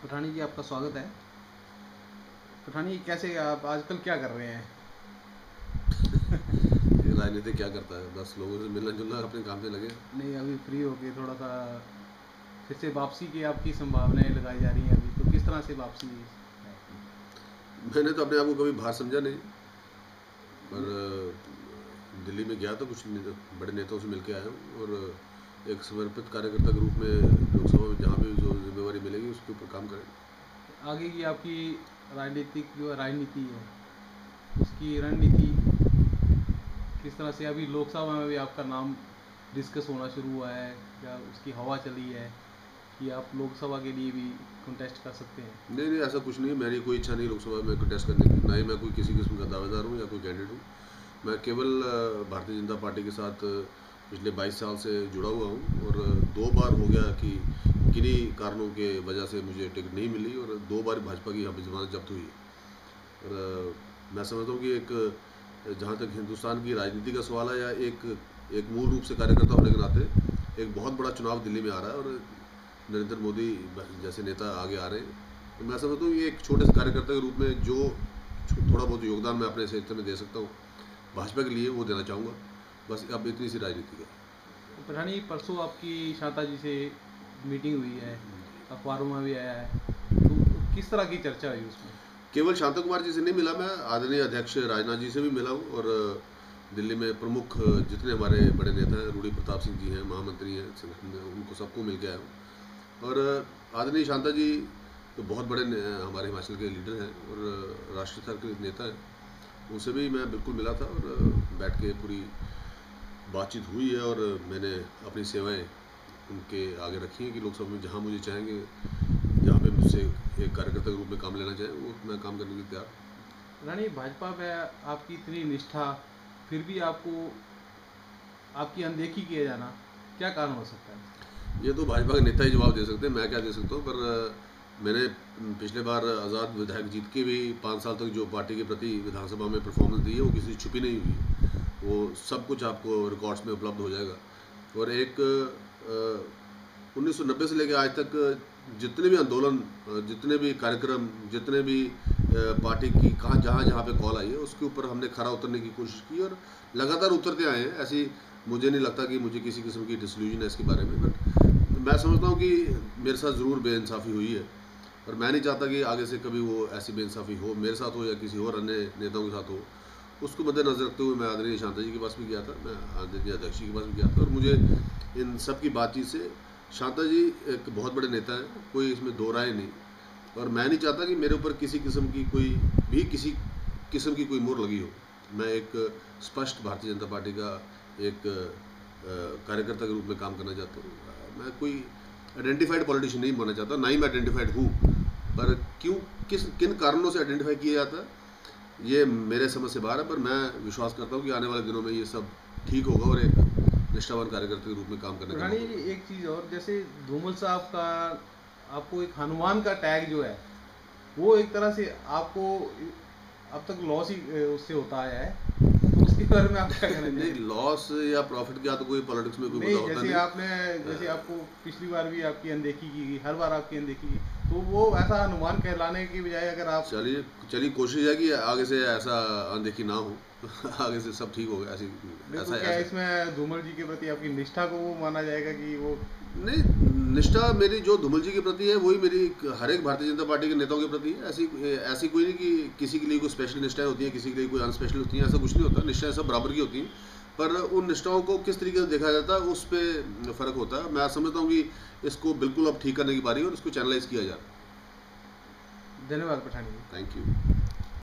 पठानी जी, आपका स्वागत है। पठानी जी, कैसे आप आजकल क्या कर रहे हैं? ये राजनीति क्या करता है, बस लोगों से मिलना जुलना, अपने काम से लगे। नहीं, अभी फ्री होके थोड़ा सा फिर से वापसी की आपकी संभावनाएं लगाई जा रही हैं अभी, तो किस तरह से वापसी है आपकी? मैंने तो अपने आप को कभी बाहर समझा नहीं, पर नहीं, दिल्ली में गया तो कुछ बड़े नेताओं से मिल के आया हूँ, और एक समर्पित कार्यकर्ता के रूप में लोकसभा में जहाँ भी जो जिम्मेवारी मिलेगी उसके ऊपर काम करें। आगे की आपकी राजनीतिक जो राजनीति है उसकी रणनीति किस तरह से? अभी लोकसभा में भी आपका नाम डिस्कस होना शुरू हुआ है, क्या उसकी हवा चली है कि आप लोकसभा के लिए भी कंटेस्ट कर सकते हैं? नहीं नहीं, ऐसा कुछ नहीं है। मेरी कोई इच्छा नहीं लोकसभा में कंटेस्ट करने की, ना ही मैं कोई किसी किस्म का दावेदार हूँ या कोई कैंडिडेट हूँ। मैं केवल भारतीय जनता पार्टी के साथ पिछले 22 साल से जुड़ा हुआ हूँ, और 2 बार हो गया कि किन्हीं कारणों के वजह से मुझे टिकट नहीं मिली, और 2 बार भाजपा की यहाँ पे जमानत जब्त हुई। और मैं समझता हूँ कि एक जहाँ तक हिंदुस्तान की राजनीति का सवाल है, या एक मूल रूप से कार्यकर्ता होने के नाते एक बहुत बड़ा चुनाव दिल्ली में आ रहा है, और नरेंद्र मोदी जैसे नेता आगे आ रहे हैं, तो मैं समझता हूँ ये एक छोटे से कार्यकर्ता के रूप में जो थोड़ा बहुत योगदान मैं अपने क्षेत्र में दे सकता हूँ भाजपा के लिए, वो देना चाहूँगा। बस अब इतनी सी राजनीति का। तो पठानी जी, परसों आपकी शांता जी से मीटिंग हुई है, अखबारों में भी आया है, तो किस तरह की चर्चा हुई उसमें? केवल शांता कुमार जी से नहीं मिला, मैं आदरणीय अध्यक्ष राजनाथ जी से भी मिला हूँ, और दिल्ली में प्रमुख जितने हमारे बड़े नेता हैं, रूढ़ी प्रताप सिंह जी हैं, महामंत्री हैं संगठन में, उनको सबको मिल के आया हूँ। और आदरणीय शांता जी तो बहुत बड़े हमारे हिमाचल के लीडर हैं, और राष्ट्रीय स्तर के नेता हैं, उनसे भी मैं बिल्कुल मिला था, और बैठ के पूरी बातचीत हुई है, और मैंने अपनी सेवाएं उनके आगे रखी हैं कि लोकसभा में जहाँ मुझे चाहेंगे, जहाँ पे मुझसे एक कार्यकर्ता के रूप में काम लेना चाहें, वो मैं काम करने के लिए तैयार। पठानी, भाजपा में आपकी इतनी निष्ठा, फिर भी आपको आपकी अनदेखी किया जाना, क्या कारण हो सकता है? ये तो भाजपा के नेता ही जवाब दे सकते हैं, मैं क्या दे सकता हूँ। पर मैंने पिछले बार आज़ाद विधायक जीत के भी 5 साल तक जो पार्टी के प्रति विधानसभा में परफॉर्मेंस दी है, वो किसी छुपी नहीं हुई। वो सब कुछ आपको रिकॉर्ड्स में उपलब्ध हो जाएगा। और एक 1990 से लेकर आज तक जितने भी आंदोलन, जितने भी कार्यक्रम, जितने भी पार्टी की कहाँ जहाँ जहाँ पे कॉल आई है, उसके ऊपर हमने खरा उतरने की कोशिश की, और लगातार उतरते आए हैं। ऐसी मुझे नहीं लगता कि मुझे किसी किस्म की डिसल्यूजन है इसके बारे में, बट मैं समझता हूँ कि मेरे साथ ज़रूर बेइंसाफ़ी हुई है, और मैं नहीं चाहता कि आगे से कभी वो ऐसी बेइंसाफ़ी हो, मेरे साथ हो या किसी और अन्य नेताओं के साथ हो। उसको मद्देनजर रखते हुए मैं आदरणीय शांता जी के पास भी गया था, मैं आदरणीय अध्यक्ष जी के पास भी गया था, और मुझे इन सब की बातचीत से शांता जी एक बहुत बड़े नेता हैं, कोई इसमें दो राय नहीं। और मैं नहीं चाहता कि मेरे ऊपर किसी किस्म की कोई भी किसी किस्म की कोई मोहर लगी हो। मैं एक स्पष्ट भारतीय जनता पार्टी का एक कार्यकर्ता के रूप में काम करना चाहता हूँ। मैं कोई आइडेंटिफाइड पॉलिटिशियन नहीं बनना चाहता, ना ही मैं आइडेंटिफाइड हूँ। पर क्यों, किन कारणों से आइडेंटिफाई किया जाता है, ये मेरे समझ से बाहर है। पर मैं विश्वास करता हूँ कि आने वाले दिनों में ये सब ठीक होगा, और एक निष्ठावान कार्यकर्ता के रूप में काम करने का पुरानी मौका जी, मिलेगा। एक चीज़ और, जैसे धूमल साहब का आपको एक हनुमान का टैग जो है, वो एक तरह से आपको अब तक लॉस ही उससे होता आया है, तो उसके बारे में आप क्या कहना नहीं, चाहेंगे? लॉस या प्रॉफिट का तो कोई पॉलिटिक्स में कोई मुद्दा नहीं, होता जैसे नहीं। आपने, जैसे आपको पिछली बार भी आपकी अनदेखी की गई, हर बार आपकी अनदेखी की, तो वो ऐसा हनुमान कहलाने की बजाय अगर आप, चलिए चलिए, कोशिश है कि आगे से ऐसा अनदेखी ना हो। आगे से सब ठीक होगा, ऐसी नहीं तो ऐसा क्या ऐसा। इसमें धूमल जी के प्रति आपकी निष्ठा को वो माना जाएगा कि वो? नहीं, निष्ठा मेरी जो धूमल जी के प्रति है वही मेरी हर एक भारतीय जनता पार्टी के नेताओं के प्रति है। ऐसी ऐसी कोई नहीं कि किसी के लिए कोई स्पेशल निष्ठाएं होती हैं, किसी के लिए कोई अनस्पेशल होती हैं, ऐसा कुछ नहीं होता। निष्ठाएं सब बराबर की होती हैं, पर उन निष्ठाओं को किस तरीके से देखा जाता है उस पर फ़र्क होता है। मैं समझता हूँ कि इसको बिल्कुल अब ठीक करने की बारी है, और इसको चैनलाइज किया जा रहा है। धन्यवाद पठानी जी। Thank you.